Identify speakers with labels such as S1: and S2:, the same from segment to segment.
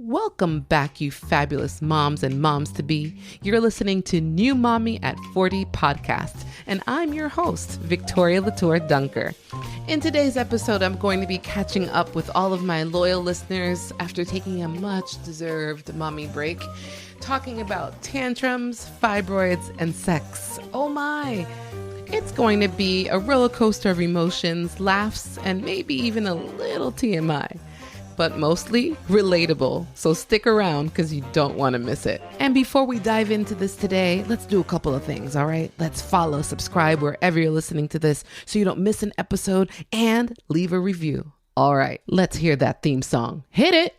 S1: Welcome back, you fabulous moms and moms-to-be. You're listening to New Mommy at 40 podcast, and I'm your host, Victoria Latour Dunker. In today's episode, I'm going to be catching up with all of my loyal listeners after taking a much-deserved mommy break, talking about tantrums, fibroids, and sex. Oh my! It's going to be a roller coaster of emotions, laughs, and maybe even a little TMI. But mostly relatable. So stick around because you don't want to miss it. And before we dive into this today, let's do a couple of things, all right? Let's follow, subscribe wherever you're listening to this so you don't miss an episode, and leave a review. All right, let's hear that theme song. Hit it!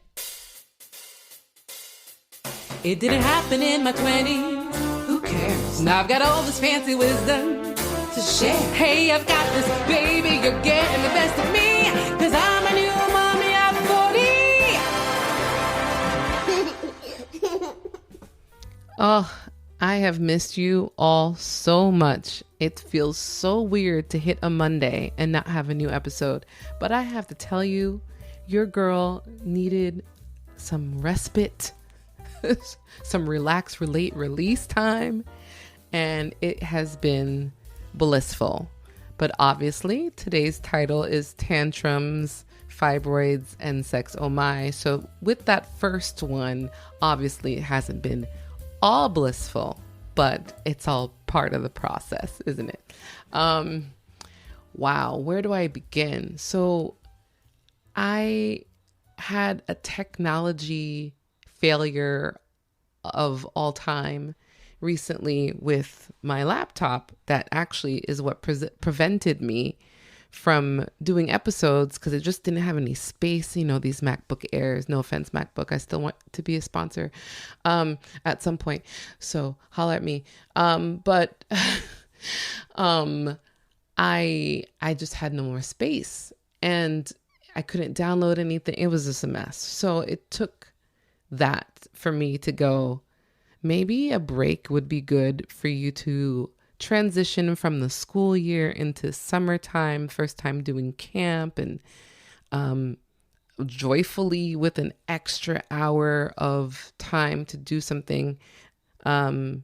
S1: It didn't happen in my 20s. Who cares? Now I've got all this fancy wisdom to share. Hey, I've got this, baby, you're getting the best of me, because I'm a new mommy at 40. Oh, I have missed you all so much. It feels so weird to hit a Monday and not have a new episode. But I have to tell you, your girl needed some respite, some relax, relate, release time. And it has been blissful. But obviously, today's title is Tantrums, Fibroids, and Sex. Oh my. So with that first one, obviously it hasn't been all blissful, but it's all part of the process, isn't it? Wow, where do I begin? So I had a technology failure of all time recently with my laptop that actually is what prevented me from doing episodes, because it just didn't have any space. You know, these MacBook Airs, no offense, MacBook, I still want to be a sponsor at some point, so holler at me. But I just had no more space and I couldn't download anything. It was just a mess. So it took that for me to go, maybe a break would be good for you to transition from the school year into summertime, first time doing camp, and joyfully with an extra hour of time to do something out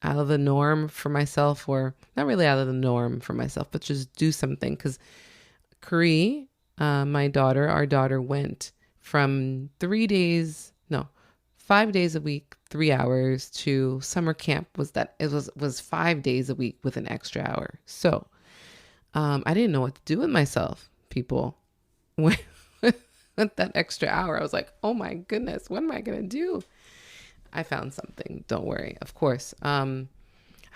S1: of the norm for myself, or not really out of the norm for myself, but just do something. Because Cree, our daughter went from 5 days a week, 3 hours, to summer camp was 5 days a week with an extra hour. So I didn't know what to do with myself, people. With that extra hour, I was like, oh my goodness, what am I going to do? I found something. Don't worry. Of course. I've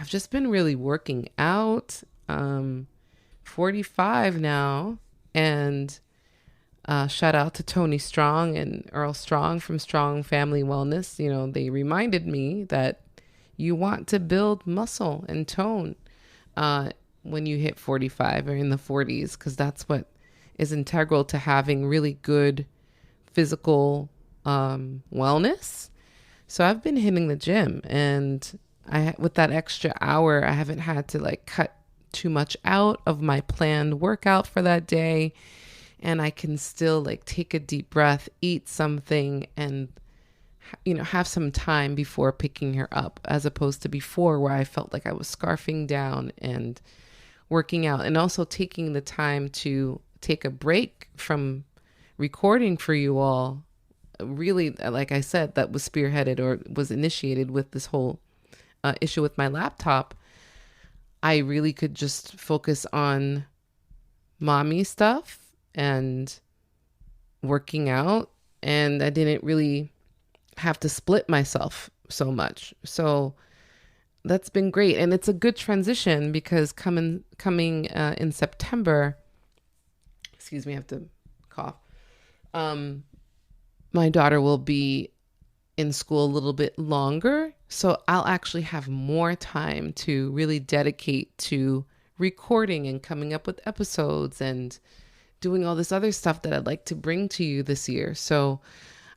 S1: just been really working out. 45 now. And shout out to Tony Strong and Earl Strong from Strong Family Wellness. You know, they reminded me that you want to build muscle and tone when you hit 45 or in the 40s, because that's what is integral to having really good physical wellness. So I've been hitting the gym, and with that extra hour, I haven't had to cut too much out of my planned workout for that day. And I can still take a deep breath, eat something, and, have some time before picking her up, as opposed to before, where I felt like I was scarfing down and working out, and also taking the time to take a break from recording for you all. Really, like I said, that was spearheaded or was initiated with this whole issue with my laptop. I really could just focus on mommy stuff and working out, and I didn't really have to split myself so much. So that's been great, and it's a good transition, because coming in September, excuse me, I have to cough. My daughter will be in school a little bit longer, so I'll actually have more time to really dedicate to recording and coming up with episodes and doing all this other stuff that I'd like to bring to you this year. So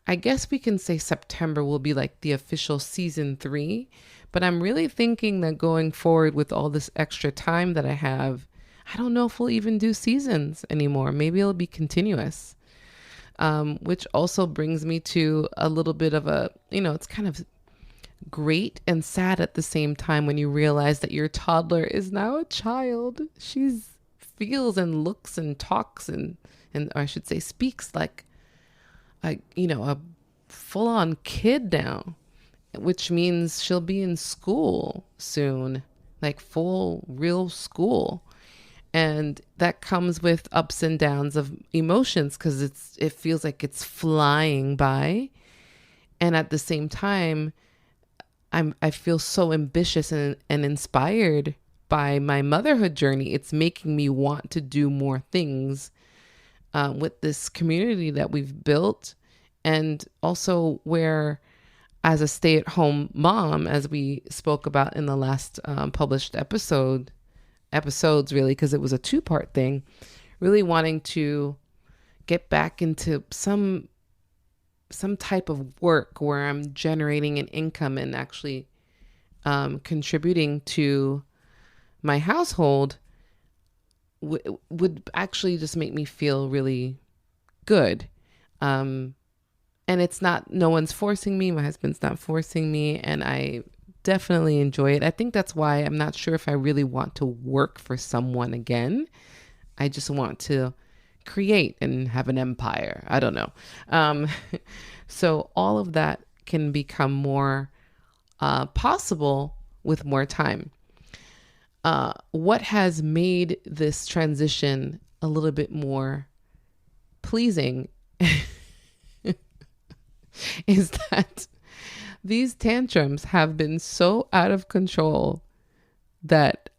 S1: I guess we can say September will be the official season 3, but I'm really thinking that going forward with all this extra time that I have, I don't know if we'll even do seasons anymore. Maybe it'll be continuous. which also brings me to a little bit of a, it's kind of great and sad at the same time when you realize that your toddler is now a child. She's feels and looks and talks and or I should say speaks like a full-on kid now, which means she'll be in school soon, like full real school. And that comes with ups and downs of emotions because it feels like it's flying by. And at the same time, I feel so ambitious and inspired by my motherhood journey. It's making me want to do more things with this community that we've built. And also where, as a stay-at-home mom, as we spoke about in the last published episodes really, because it was a two-part thing, really wanting to get back into some type of work where I'm generating an income and actually contributing to my household would actually just make me feel really good. And it's not, no one's forcing me. My husband's not forcing me. And I definitely enjoy it. I think that's why I'm not sure if I really want to work for someone again. I just want to create and have an empire. I don't know. So all of that can become more possible with more time. What has made this transition a little bit more pleasing is that these tantrums have been so out of control that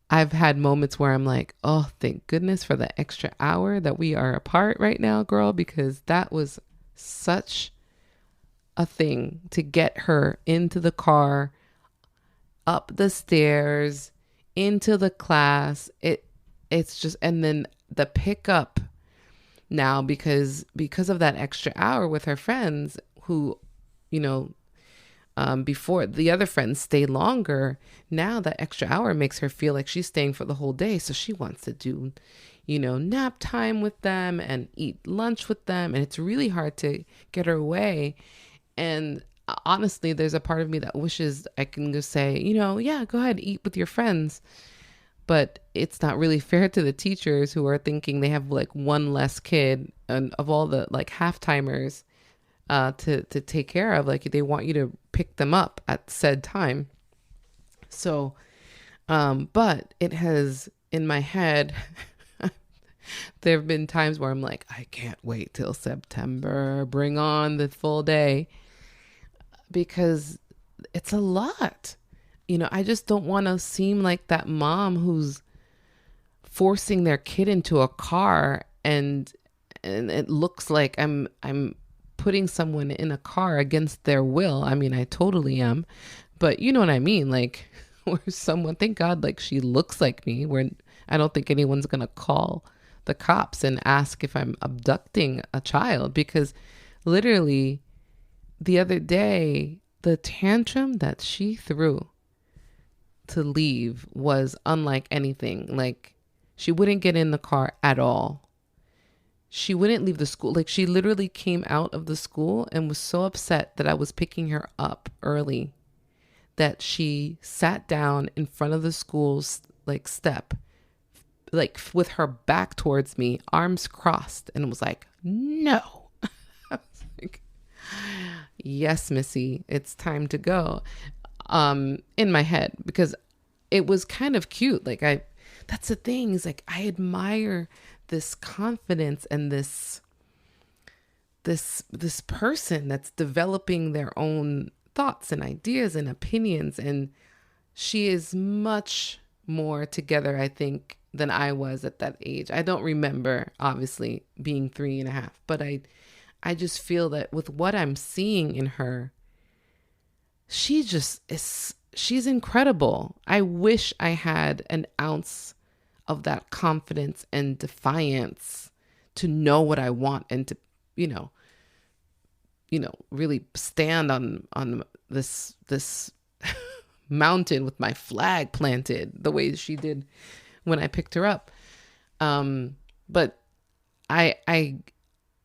S1: I've had moments where I'm like, oh, thank goodness for the extra hour that we are apart right now, girl, because that was such a thing to get her into the car, up the stairs, into the class. It's just, and then the pickup now because of that extra hour with her friends who, before the other friends stay longer. Now that extra hour makes her feel like she's staying for the whole day. So she wants to do, nap time with them and eat lunch with them. And it's really hard to get her away. And honestly, there's a part of me that wishes I can just say, yeah, go ahead, eat with your friends. But it's not really fair to the teachers who are thinking they have like one less kid and of all the like half timers to take care of. Like they want you to pick them up at said time. So, but it has in my head, there have been times where I'm like, I can't wait till September, bring on the full day, because it's a lot. I just don't want to seem like that mom who's forcing their kid into a car and it looks like I'm putting someone in a car against their will. I mean, I totally am, but you know what I mean? Like where someone, thank God, like she looks like me, where I don't think anyone's going to call the cops and ask if I'm abducting a child, because literally the other day, the tantrum that she threw to leave was unlike anything. Like she wouldn't get in the car at all. She wouldn't leave the school. Like she literally came out of the school and was so upset that I was picking her up early that she sat down in front of the school's like step, like with her back towards me, arms crossed, and was like, no. I was like, yes, Missy, it's time to go. In my head, because it was kind of cute. Like that's the thing, is like, I admire this confidence and this person that's developing their own thoughts and ideas and opinions. And she is much more together, I think, than I was at that age. I don't remember, obviously, being 3.5, but I just feel that with what I'm seeing in her, she just is, she's incredible. I wish I had an ounce of that confidence and defiance to know what I want and to, really stand on this mountain with my flag planted the way she did when I picked her up. But I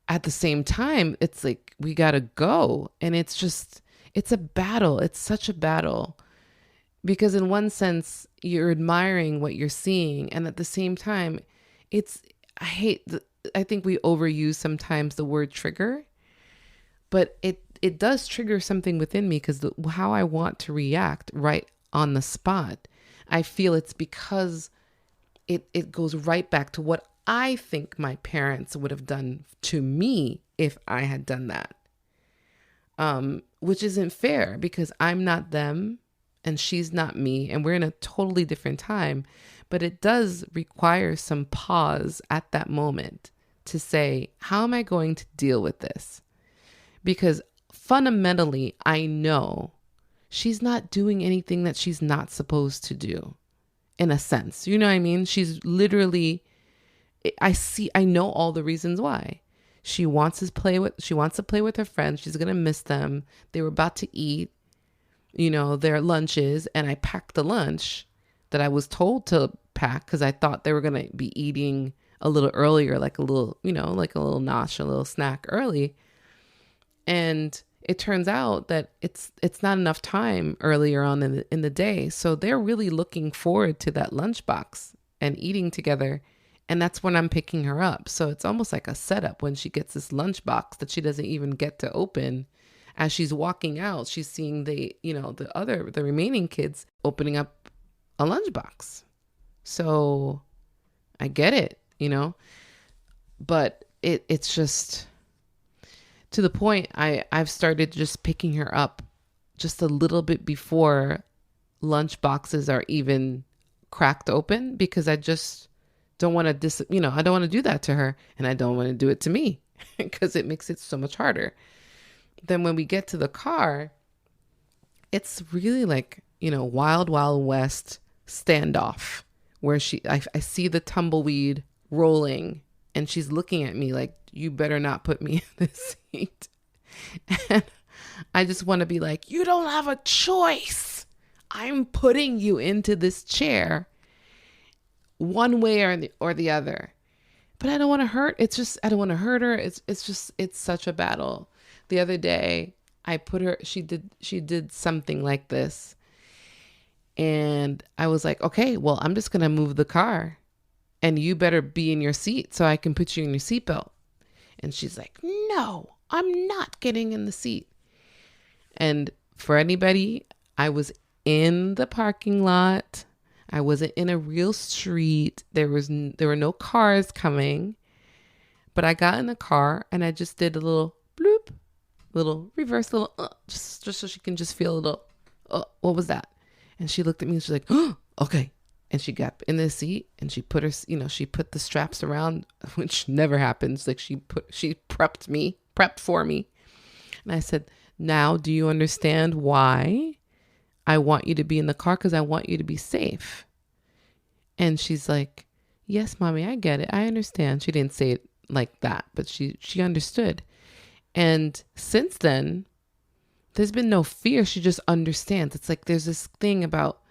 S1: at the same time, it's like, we got to go. And it's a battle. It's such a battle because in one sense, you're admiring what you're seeing. And at the same time, it's, I think we overuse sometimes the word trigger, but it does trigger something within me because how I want to react right on the spot. I feel it's because it goes right back to what I think my parents would have done to me if I had done that. Which isn't fair because I'm not them and she's not me and we're in a totally different time. But it does require some pause at that moment to say, how am I going to deal with this? Because fundamentally, I know she's not doing anything that she's not supposed to do, in a sense. You know what I mean? She's literally, I know all the reasons why. She wants to play with her friends. She's going to miss them. They were about to eat, their lunches. And I packed the lunch that I was told to pack because I thought they were going to be eating a little earlier, like a little, like a little nosh, a little snack early. And it turns out that it's not enough time earlier on in the day. So they're really looking forward to that lunchbox and eating together. And that's when I'm picking her up. So it's almost like a setup when she gets this lunchbox that she doesn't even get to open. As she's walking out, she's seeing the remaining kids opening up a lunchbox. So I get it, but it's just to the point I've started just picking her up just a little bit before lunch boxes are even cracked open because I just don't want to I don't want to do that to her and I don't want to do it to me because it makes it so much harder. Then when we get to the car, it's really like, wild, wild west standoff where I see the tumbleweed rolling and she's looking at me like, you better not put me in this seat. And I just want to be like, you don't have a choice. I'm putting you into this chair one way or the other. But I don't want to hurt. I don't want to hurt her. It's such a battle. The other day I put her, she did something like this. And I was like, okay, well, I'm just going to move the car and you better be in your seat so I can put you in your seatbelt. And she's like, no, I'm not getting in the seat. And for anybody, I was in the parking lot. I wasn't in a real street. There were no cars coming. But I got in the car and I just did a little bloop, little reverse, little just so she can just feel a little, what was that? And she looked at me and she's like, oh, okay. And she got in the seat and she put her, she put the straps around, which never happens. Like she prepped for me. And I said, now do you understand why I want you to be in the car? Because I want you to be safe. And she's like, yes, mommy, I get it. I understand. She didn't say it like that, but she understood. And since then, there's been no fear. She just understands. It's like there's this thing about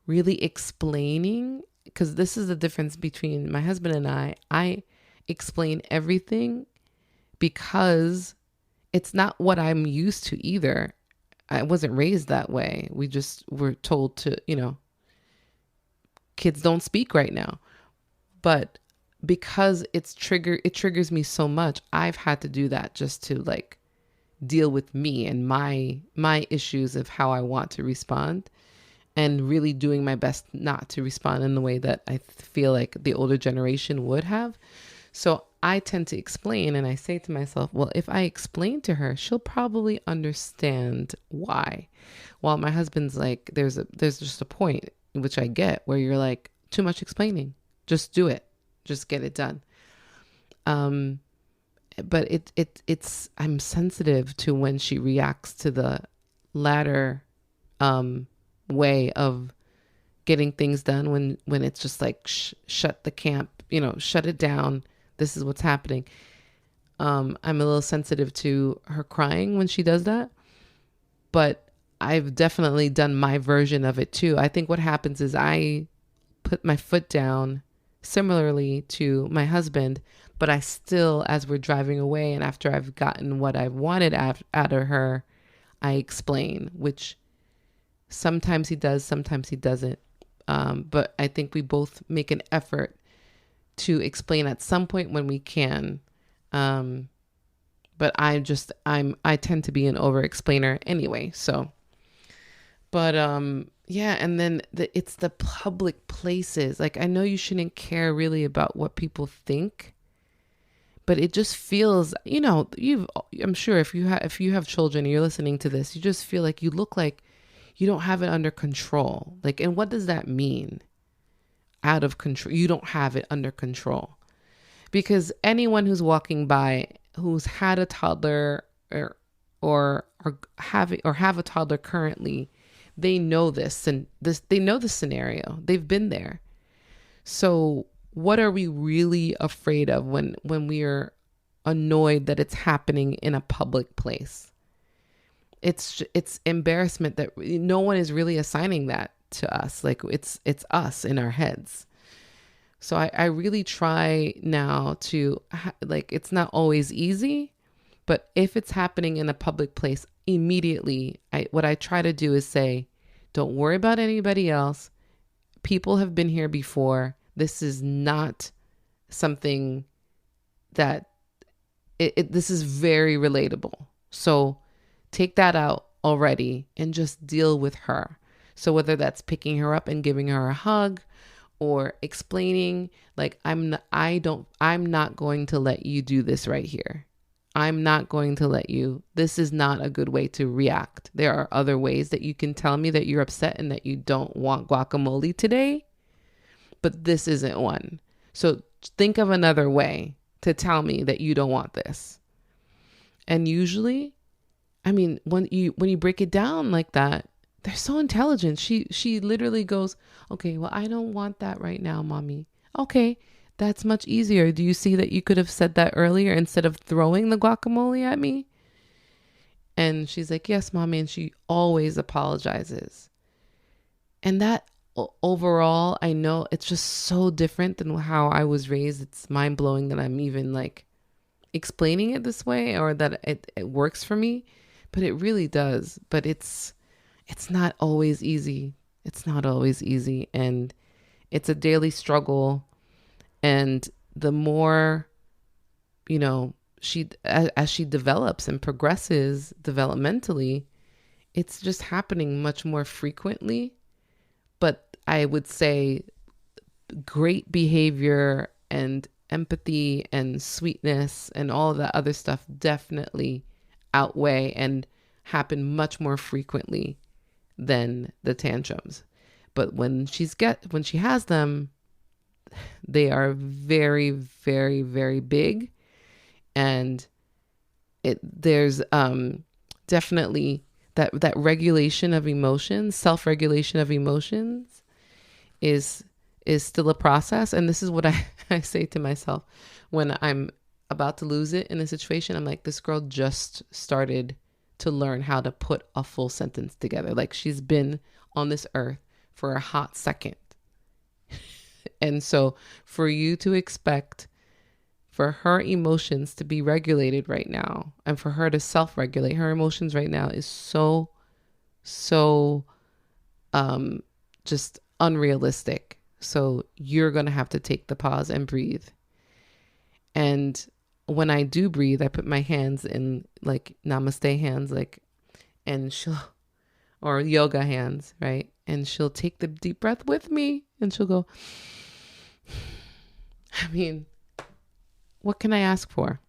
S1: really explaining, because this is the difference between my husband and I. I explain everything because it's not what I'm used to either. I wasn't raised that way. We just were told to, kids don't speak right now. But because it triggers me so much, I've had to do that just to like deal with me and my issues of how I want to respond, and really doing my best not to respond in the way that I feel like the older generation would have. So I tend to explain, and I say to myself, well, if I explain to her, she'll probably understand why. While my husband's like, there's just a point, which I get, where you're like, too much explaining. Just do it. Just get it done. But it's I'm sensitive to when she reacts to the latter way of getting things done, when it's just like shut the camp, shut it down. This is what's happening. I'm a little sensitive to her crying when she does that, but I've definitely done my version of it too. I think what happens is I put my foot down similarly to my husband, But I still, as we're driving away and after I've gotten what I wanted out of her, I explain, which sometimes he does, sometimes he doesn't. But I think we both make an effort to explain at some point when we can. But I tend to be an over explainer anyway. So, but, yeah. And then it's the public places. Like, I know you shouldn't care really about what people think, but it just feels, I'm sure if you have children and you're listening to this, you just feel like you look like you don't have it under control. Like, and what does that mean? Out of control. You don't have it under control. Because anyone who's walking by who's had a toddler or have a toddler currently, they know this, and they know the scenario. They've been there. So what are we really afraid of when we are annoyed that it's happening in a public place? It's embarrassment that no one is really assigning that to us. Like, it's us in our heads. So I really try now to, it's not always easy, but if it's happening in a public place, immediately, what I try to do is say, don't worry about anybody else. People have been here before. This is not something that, this is very relatable. So take that out already and just deal with her. So whether that's picking her up and giving her a hug, or explaining, like, I'm not going to let you do this right here. I'm not going to let you. This is not a good way to react. There are other ways that you can tell me that you're upset and that you don't want guacamole today, but this isn't one. So think of another way to tell me that you don't want this. And usually, I mean, when you break it down like that, they're so intelligent. She literally goes, okay, well, I don't want that right now, mommy. Okay, that's much easier. Do you see that you could have said that earlier instead of throwing the guacamole at me? And she's like, yes, mommy. And she always apologizes. And that overall, I know it's just so different than how I was raised. It's mind blowing that I'm even like explaining it this way, or that it works for me, but it really does. But it's not always easy. It's not always easy. And it's a daily struggle. And the more, as she develops and progresses developmentally, it's just happening much more frequently. But I would say great behavior and empathy and sweetness and all of that other stuff definitely outweigh and happen much more frequently than the tantrums. But when she has them, they are very, very, very big. And there's definitely that regulation of emotions, self-regulation of emotions is still a process. And this is what I say to myself when I'm about to lose it in a situation. I'm like, this girl just started to learn how to put a full sentence together. Like, she's been on this earth for a hot second. And so for you to expect for her emotions to be regulated right now, and for her to self-regulate her emotions right now, is so just unrealistic. So you're going to have to take the pause and breathe. And when I do breathe, I put my hands in like namaste hands, like, and or yoga hands, right? And she'll take the deep breath with me and she'll go, I mean, what can I ask for?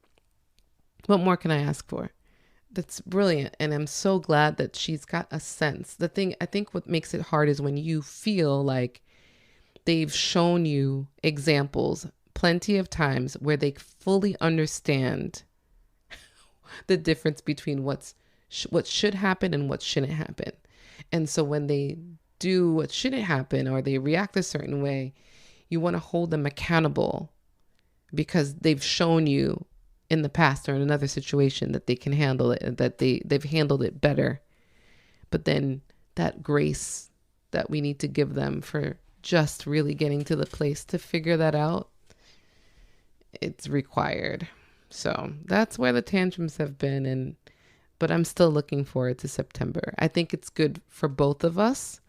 S1: What more can I ask for? That's brilliant. And I'm so glad that she's got a sense. The thing, I think what makes it hard is when you feel like they've shown you examples plenty of times where they fully understand the difference between what should happen and what shouldn't happen. And so when they do what shouldn't happen, or they react a certain way, you want to hold them accountable because they've shown you in the past or in another situation that they can handle it, that they've handled it better. But then that grace that we need to give them for just really getting to the place to figure that out, it's required. So that's where the tantrums have been. But I'm still looking forward to September. I think it's good for both of us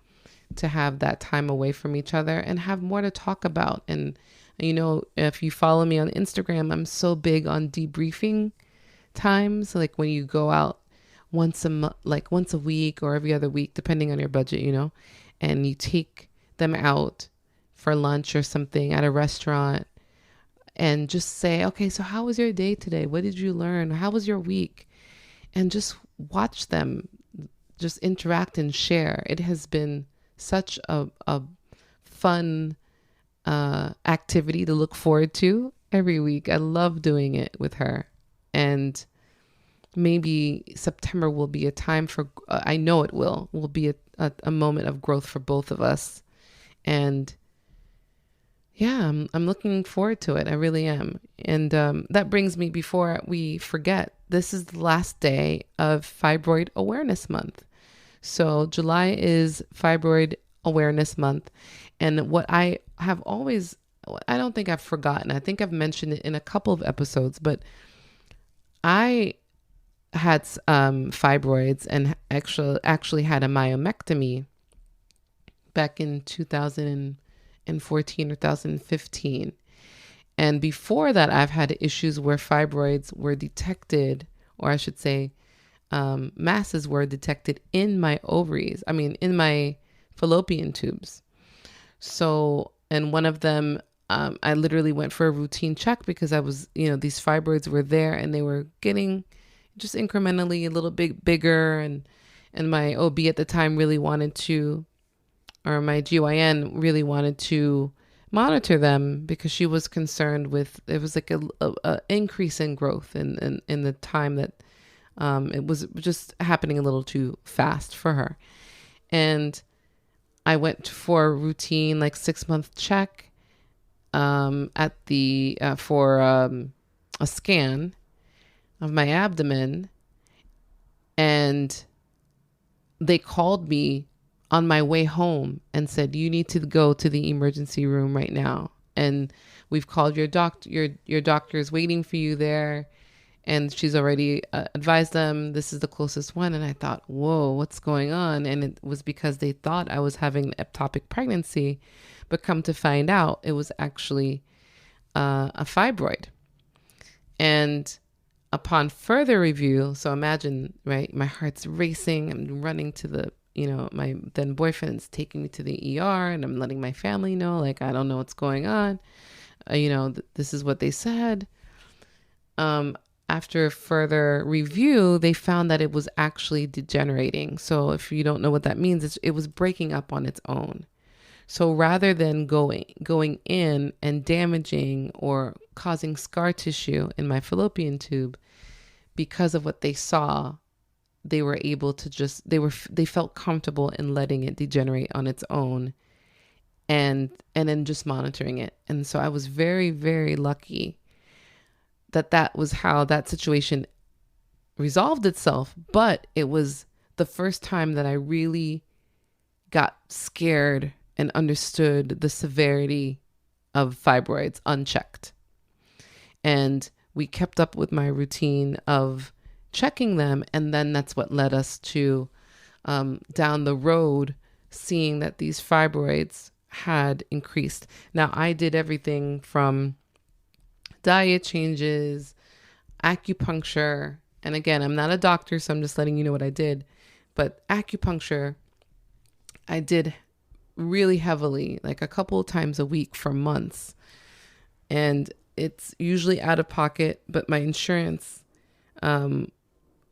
S1: to have that time away from each other and have more to talk about. And, if you follow me on Instagram, I'm so big on debriefing times, like when you go out once a week or every other week, depending on your budget, and you take them out for lunch or something at a restaurant and just say, okay, so how was your day today? What did you learn? How was your week? And just watch them just interact and share. It has been such a fun activity to look forward to every week. I love doing it with her. And maybe September will be a time for, I know it will be a moment of growth for both of us. And yeah, I'm looking forward to it. I really am. And that brings me, before we forget, this is the last day of Fibroid Awareness Month. So July is Fibroid Awareness Month. And what I have always, I don't think I've forgotten. I think I've mentioned it in a couple of episodes, but I had fibroids and actually had a myomectomy back in 2014 or 2015. And before that, I've had issues where fibroids were detected, or I should say, masses were detected in my ovaries. I mean, in my fallopian tubes. So, and one of them, I literally went for a routine check because I was, these fibroids were there and they were getting just incrementally a little bit bigger. And my OB at the time really wanted to, or my GYN really wanted to monitor them because she was concerned with, it was like a increase in growth in the time that it was just happening a little too fast for her. And I went for a routine, like 6-month check at the for a scan of my abdomen, and they called me on my way home and said, you need to go to the emergency room right now. And we've called your doctor, your doctor is waiting for you there. And she's already advised them, this is the closest one. And I thought, whoa, what's going on? And it was because they thought I was having an ectopic pregnancy, but come to find out it was actually a fibroid. And upon further review, so imagine, right, my heart's racing. I'm running to the, my then boyfriend's taking me to the ER, and I'm letting my family know, like, I don't know what's going on. This is what they said. After further review, they found that it was actually degenerating. So if you don't know what that means, it was breaking up on its own. So rather than going in and damaging or causing scar tissue in my fallopian tube, because of what they saw, they were able to they felt comfortable in letting it degenerate on its own and then just monitoring it. And so I was very, very lucky that was how that situation resolved itself. But it was the first time that I really got scared and understood the severity of fibroids unchecked. And we kept up with my routine of checking them. And then that's what led us to down the road, seeing that these fibroids had increased. Now, I did everything from diet changes, acupuncture. And again, I'm not a doctor, so I'm just letting you know what I did. But acupuncture, I did really heavily, like a couple of times a week for months. And it's usually out of pocket, but my insurance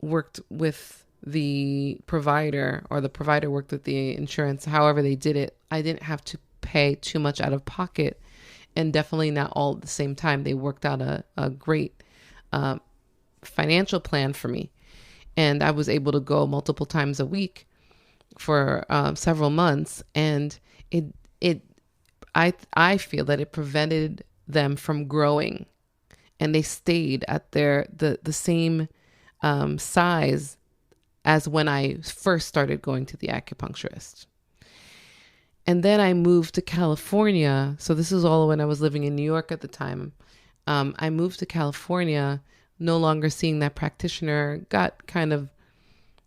S1: worked with the provider, or the provider worked with the insurance. However they did it, I didn't have to pay too much out of pocket, and definitely not all at the same time. They worked out a great financial plan for me. And I was able to go multiple times a week for several months. And I feel that it prevented them from growing, and they stayed at the same size as when I first started going to the acupuncturist. And then I moved to California. So this is all when I was living in New York at the time. I moved to California, no longer seeing that practitioner, got kind of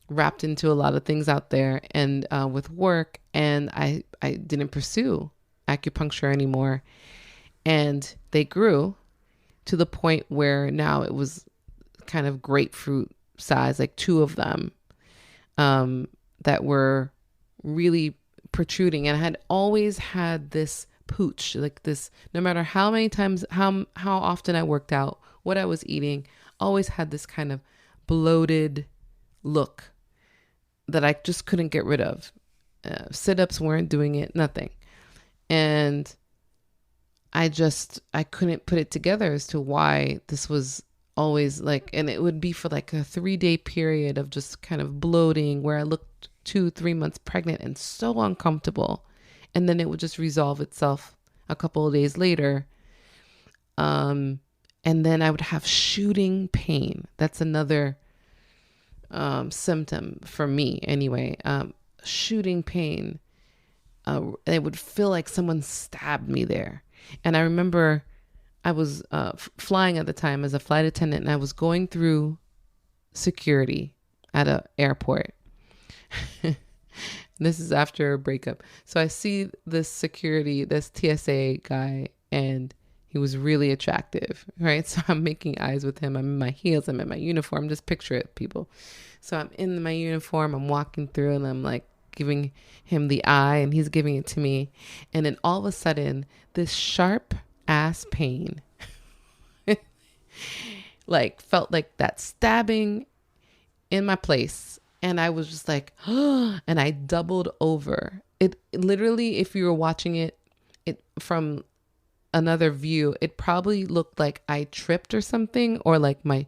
S1: wrapped into a lot of things out there and with work, and I didn't pursue acupuncture anymore. And they grew to the point where now it was kind of grapefruit size, like two of them that were really protruding. And I had always had this pooch, like this, no matter how many times, how often I worked out, what I was eating, always had this kind of bloated look that I just couldn't get rid of. Sit-ups weren't doing it, nothing. And I couldn't put it together as to why this was always like, and it would be for like a 3-day period of just kind of bloating where I looked 2-3 months pregnant and so uncomfortable. And then it would just resolve itself a couple of days later. And then I would have shooting pain. That's another symptom for me anyway. Shooting pain. It would feel like someone stabbed me there. And I remember I was flying at the time as a flight attendant, and I was going through security at an airport. This is after a breakup. So I see this TSA guy, and he was really attractive, right? So I'm making eyes with him. I'm in my heels. I'm in my uniform. Just picture it, people. So I'm in my uniform. I'm walking through, and I'm like giving him the eye, and he's giving it to me. And then all of a sudden, this sharp ass pain, like felt like that stabbing in my place. And I was just like, oh, and I doubled over. It literally, if you were watching it from another view, it probably looked like I tripped or something, or like my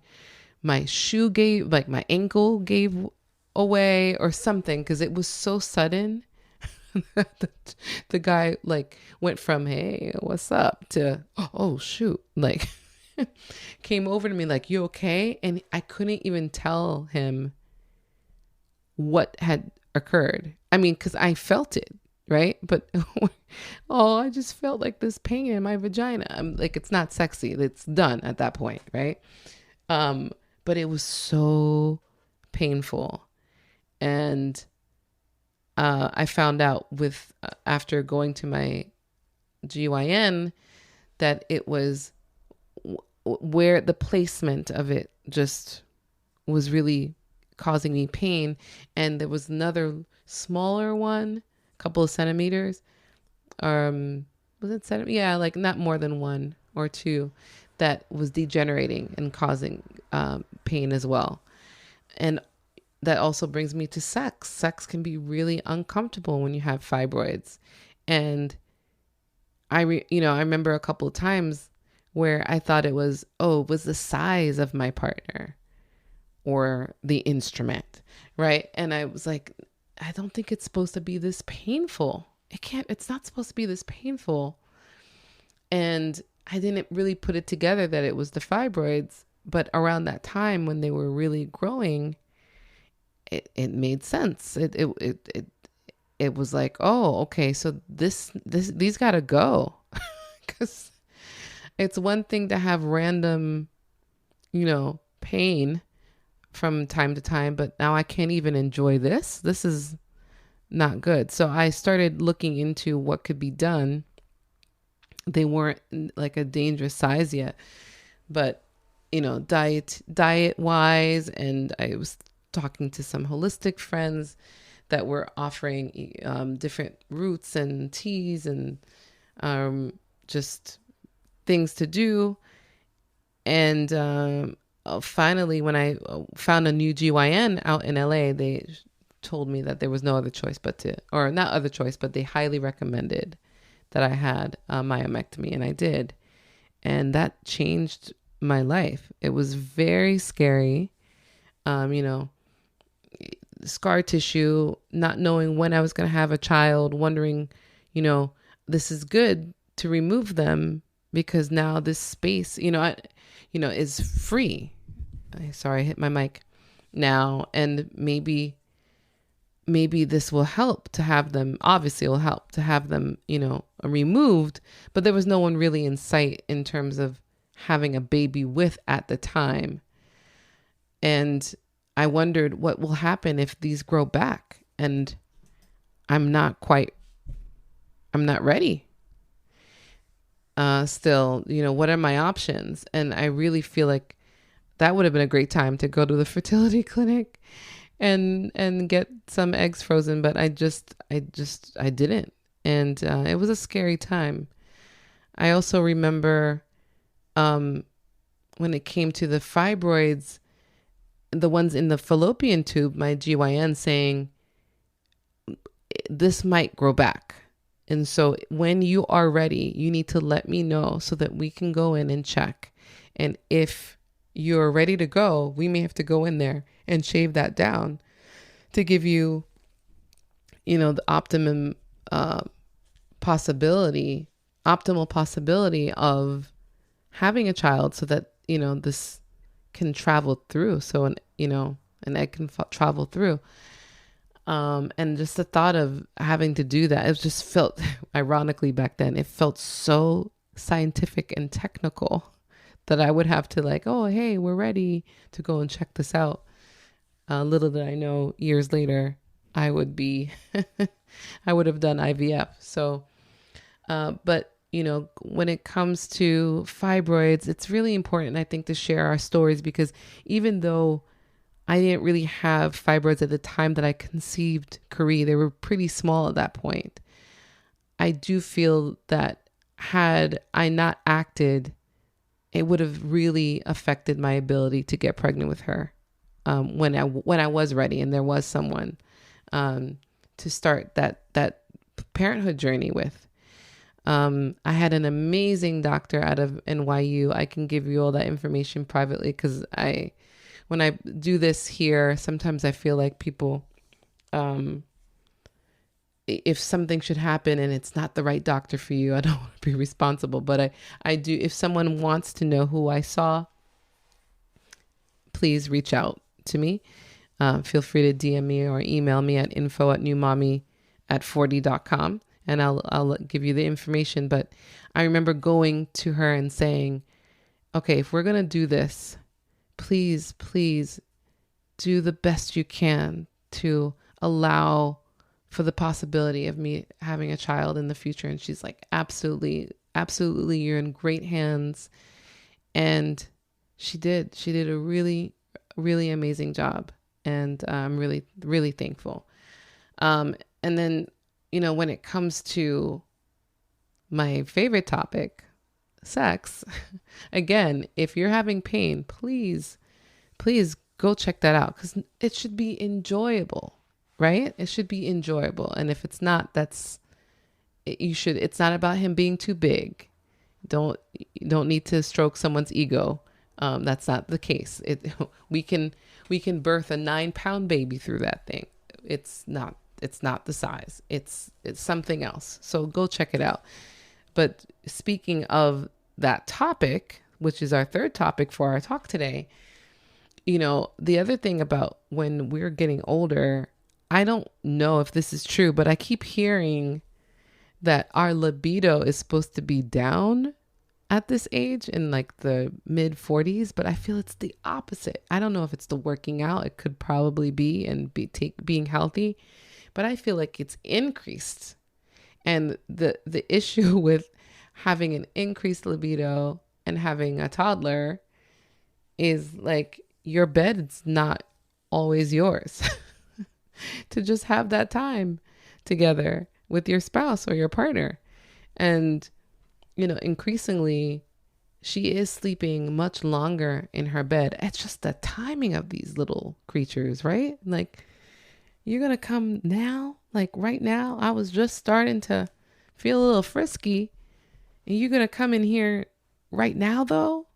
S1: shoe gave, like my ankle gave away or something, because it was so sudden. The guy like went from, hey, what's up, to, oh shoot, like came over to me like, you okay? And I couldn't even tell him what had occurred. I mean, because I felt it, right? But I just felt like this pain in my vagina. I'm like, it's not sexy. It's done at that point, right? But it was so painful. And I found out after going to my GYN that it was where the placement of it just was really causing me pain. And there was another smaller one, a couple of centimeters. Was it centimeter? Yeah, like not more than 1 or 2, that was degenerating and causing pain as well. And that also brings me to sex. Sex can be really uncomfortable when you have fibroids. And I remember a couple of times where I thought it was the size of my partner or the instrument, right? And I was like, I don't think it's supposed to be this painful. It's not supposed to be this painful. And I didn't really put it together that it was the fibroids, but around that time when they were really growing, it made sense. It was like, oh, okay, so these gotta go. Because it's one thing to have random, pain from time to time, but now I can't even enjoy this. This is not good. So I started looking into what could be done. They weren't like a dangerous size yet, but diet wise, and I was talking to some holistic friends that were offering different roots and teas and just things to do. And finally, when I found a new GYN out in LA, they told me that there was no other choice but they highly recommended that I had a myomectomy, and I did. And that changed my life. It was very scary. Scar tissue, not knowing when I was going to have a child, wondering, this is good to remove them because now this space, is free. Sorry, I hit my mic now. And maybe this will help to have them, obviously it will help to have them, removed, but there was no one really in sight in terms of having a baby with at the time. And I wondered what will happen if these grow back and I'm not ready. Still, what are my options? And I really feel like that would have been a great time to go to the fertility clinic and get some eggs frozen, but I didn't. And it was a scary time. I also remember when it came to the fibroids, the ones in the fallopian tube, my GYN saying, this might grow back. And so when you are ready, you need to let me know so that we can go in and check. And if you're ready to go, we may have to go in there and shave that down to give you, the optimal possibility of having a child so that, this can travel through. So an egg can travel through. And just the thought of having to do that, it just felt, ironically back then, it felt so scientific and technical that I would have to like, oh, hey, we're ready to go and check this out. Little did I know, years later, I would have done IVF. So, but when it comes to fibroids, it's really important, I think, to share our stories, because even though I didn't really have fibroids at the time that I conceived Kari, they were pretty small at that point. I do feel that had I not acted, it would have really affected my ability to get pregnant with her when I was ready and there was someone to start that parenthood journey with. I had an amazing doctor out of NYU. I can give you all that information privately, because when I do this here, sometimes I feel like people, if something should happen and it's not the right doctor for you, I don't want to be responsible. But I do, if someone wants to know who I saw, please reach out to me. Feel free to DM me or email me at info@newmommy@40.com, and I'll give you the information. But I remember going to her and saying, okay, if we're going to do this, please do the best you can to allow for the possibility of me having a child in the future. And she's like, absolutely, you're in great hands. And she did a really, really amazing job. And I'm really, really thankful. And then, when it comes to my favorite topic, sex, again, if you're having pain, please go check that out, because it should be enjoyable, right? It should be enjoyable. And if it's not, it's not about him being too big. You don't need to stroke someone's ego. That's not the case. We can birth a 9-pound baby through that thing. It's not the size. It's something else. So go check it out. But speaking of that topic, which is our third topic for our talk today, the other thing about when we're getting older, I don't know if this is true, but I keep hearing that our libido is supposed to be down at this age, in like the mid 40s, but I feel it's the opposite. I don't know if it's the working out. It could probably be, and being healthy, but I feel like it's increased. And the issue with having an increased libido and having a toddler is like your bed's not always yours to just have that time together with your spouse or your partner. And, increasingly she is sleeping much longer in her bed. It's just the timing of these little creatures, right? Like, you're going to come now, like right now, I was just starting to feel a little frisky, and you're going to come in here right now though.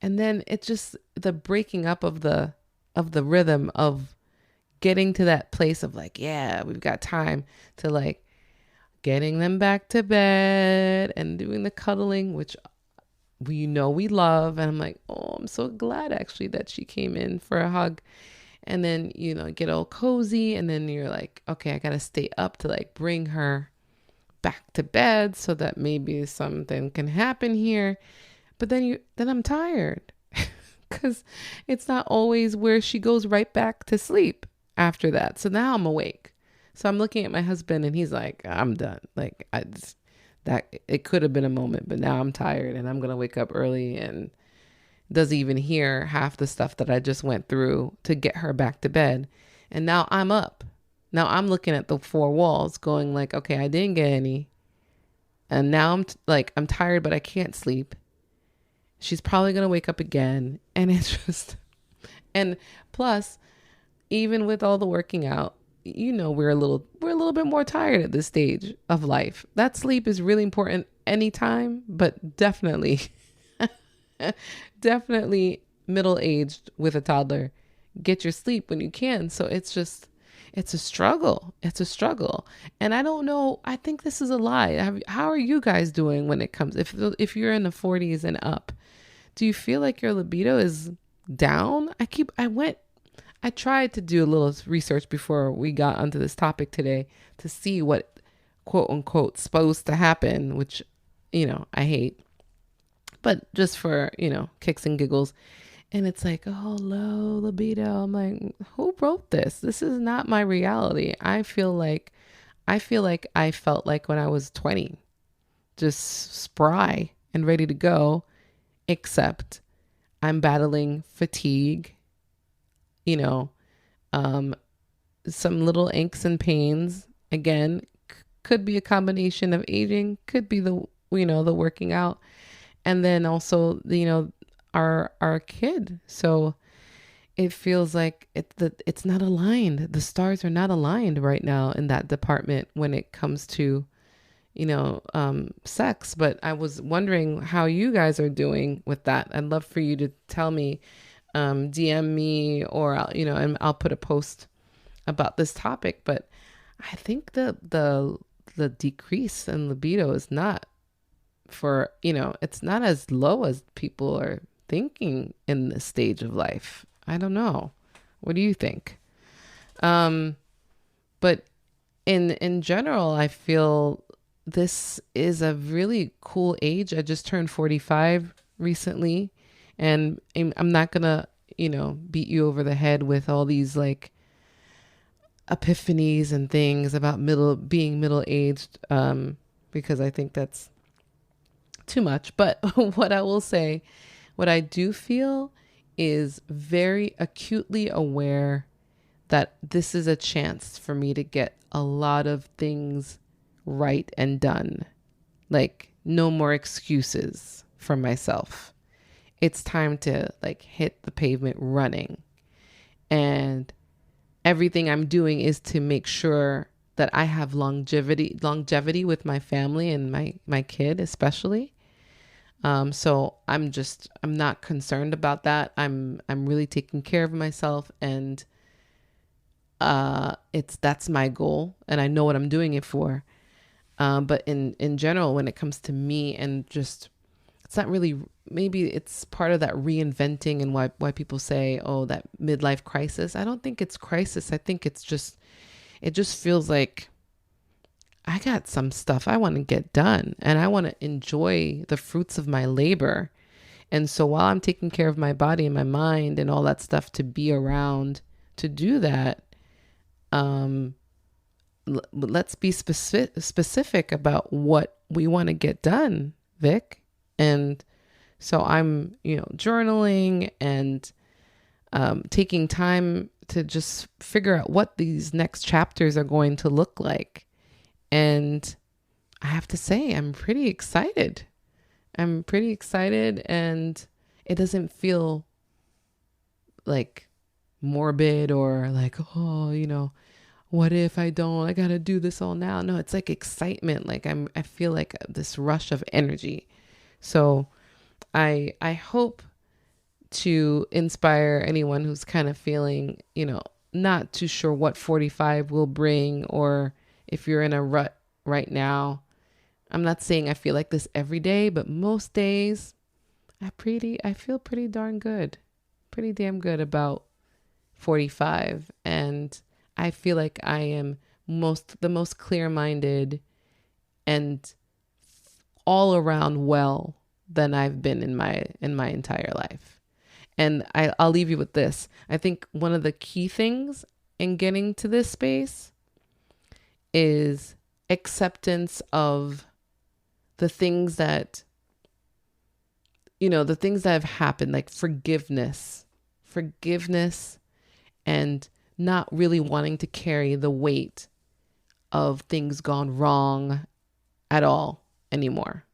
S1: And then it's just the breaking up of the rhythm of getting to that place of like, yeah, we've got time, to like getting them back to bed and doing the cuddling, which we love. And I'm like, oh, I'm so glad actually that she came in for a hug. And then, get all cozy. And then you're like, okay, I got to stay up to like bring her back to bed so that maybe something can happen here. But then I'm tired because it's not always where she goes right back to sleep after that. So now I'm awake. So I'm looking at my husband and he's like, I'm done. Like that it could have been a moment, but now I'm tired and I'm going to wake up early, and doesn't even hear half the stuff that I just went through to get her back to bed. And now I'm up. Now I'm looking at the four walls going like, okay, I didn't get any. And now I'm tired, but I can't sleep. She's probably going to wake up again. And it's just, and plus, even with all the working out, we're a little bit more tired at this stage of life. That sleep is really important anytime, but definitely, definitely middle-aged with a toddler, get your sleep when you can. So it's a struggle. It's a struggle. And I don't know, I think this is a lie. How are you guys doing when it comes, if you're in the 40s and up? Do you feel like your libido is down? I tried to do a little research before we got onto this topic today to see what quote unquote supposed to happen, which, I hate, but just for, kicks and giggles. And it's like, oh, low libido. I'm like, who wrote this? This is not my reality. I feel like I felt like when I was 20, just spry and ready to go, except I'm battling fatigue, some little aches and pains. Again, could be a combination of aging, could be the working out, and then also our kid. So it feels like it's not aligned. The stars are not aligned right now in that department when it comes to sex. But I was wondering how you guys are doing with that. I'd love for you to tell me, DM me, or and I'll put a post about this topic. But I think the decrease in libido is not it's not as low as people are thinking in this stage of life. I don't know. What do you think? But in general, I feel this is a really cool age. I just turned 45 recently, and I'm not gonna, beat you over the head with all these like epiphanies and things about being middle-aged, because I think that's too much. But what I will say, what I do feel is very acutely aware that this is a chance for me to get a lot of things right and done. Like, no more excuses for myself. It's time to hit the pavement running. And everything I'm doing is to make sure that I have longevity with my family and my kid especially. So I'm not concerned about that. I'm really taking care of myself, and that's my goal, and I know what I'm doing it for. But in general, when it comes to me, and just, it's not really, maybe it's part of that reinventing, and why people say, oh, that midlife crisis. I don't think it's crisis. I think it just feels like I got some stuff I want to get done, and I want to enjoy the fruits of my labor. And so while I'm taking care of my body and my mind and all that stuff to be around to do that, let's be specific about what we want to get done, Vic. And so I'm, journaling and taking time to just figure out what these next chapters are going to look like. And I have to say, I'm pretty excited. And it doesn't feel like morbid or like, oh, what if I don't? I got to do this all now. No, it's like excitement. Like I feel like this rush of energy. So I hope to inspire anyone who's kind of feeling, not too sure what 45 will bring, or if you're in a rut right now. I'm not saying I feel like this every day, but most days I feel pretty darn good, pretty damn good about 45. And I feel like I am the most clear-minded and all around well than I've been in my entire life. And I'll leave you with this. I think one of the key things in getting to this space is acceptance of the things that, the things that have happened, like forgiveness, and not really wanting to carry the weight of things gone wrong at all anymore.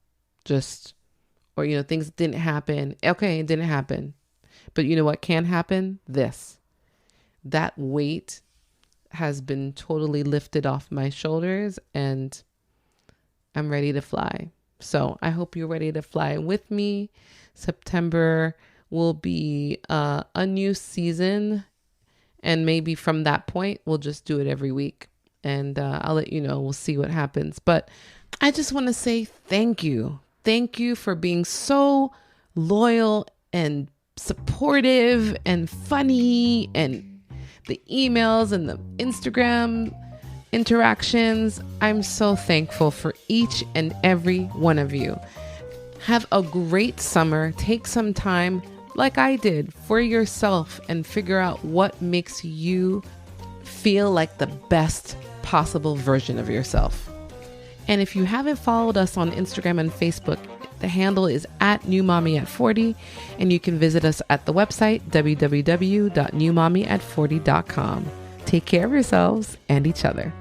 S1: Or things didn't happen. Okay, it didn't happen. But you know what can happen? That weight has been totally lifted off my shoulders, and I'm ready to fly. So I hope you're ready to fly with me. September will be a new season. And maybe from that point, we'll just do it every week. And I'll let you know. We'll see what happens. But I just want to say thank you. Thank you for being so loyal and supportive and funny, and the emails and the Instagram interactions. I'm so thankful for each and every one of you. Have a great summer. Take some time, like I did, for yourself and figure out what makes you feel like the best possible version of yourself. And if you haven't followed us on Instagram and Facebook, the handle is @newmommyat40, and you can visit us at the website www.newmommyat40.com. Take care of yourselves and each other.